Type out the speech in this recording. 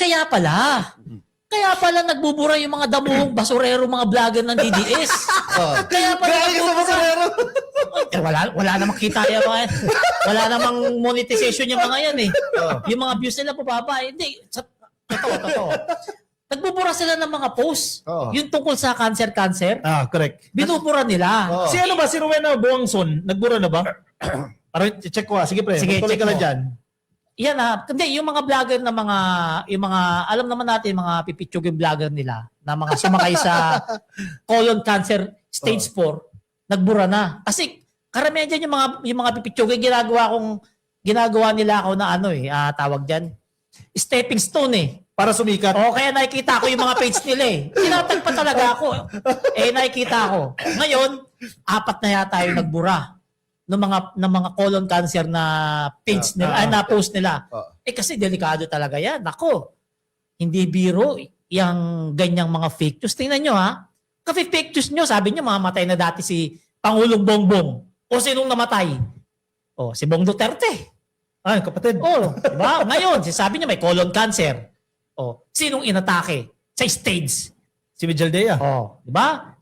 kaya pala nagbubura yung mga damuhong basurero, mga vlogger ng DDS. Kaya pala nagbubura. Wala namang kita yan mga yan. Wala namang monetization yung mga yan eh. Yung mga views nila pababa. Hindi. Totoo. Nagbubura sila ng mga post. Yung tungkol sa cancer. Correct. Binubura nila. Si ano ba? Si Rowena Buangson, nagbura na ba? Para check ko Sige pre, Sige, tuloy check ka lang mo. dyan. Yan hindi, yung mga vlogger na yung mga, alam naman natin, mga pipitsugin vlogger nila, na mga sumakay sa colon cancer stage 4, nagbura na. Kasi, karamihan dyan yung mga pipitsugin, ginagawa nila ako na tawag dyan, stepping stone eh. Para sumikat. Kaya nakikita ko yung mga page nila eh. Tinatag pa talaga ako. Nakikita ko. Ngayon, 4 na yata yung nagbura ng mga colon cancer na page nila, na post nila. Kasi delikado talaga yan. Ako, hindi biro yung ganyang mga fake news. Tingnan nyo Kasi fake news nyo, sabi nyo, mamatay na dati si Pangulong Bongbong. O sinong namatay? Si Bong Duterte. Ay, kapatid. Diba? Ngayon, sabi niya may colon cancer. Sinong inatake? Sa stage. Si Mijaldea. Diba?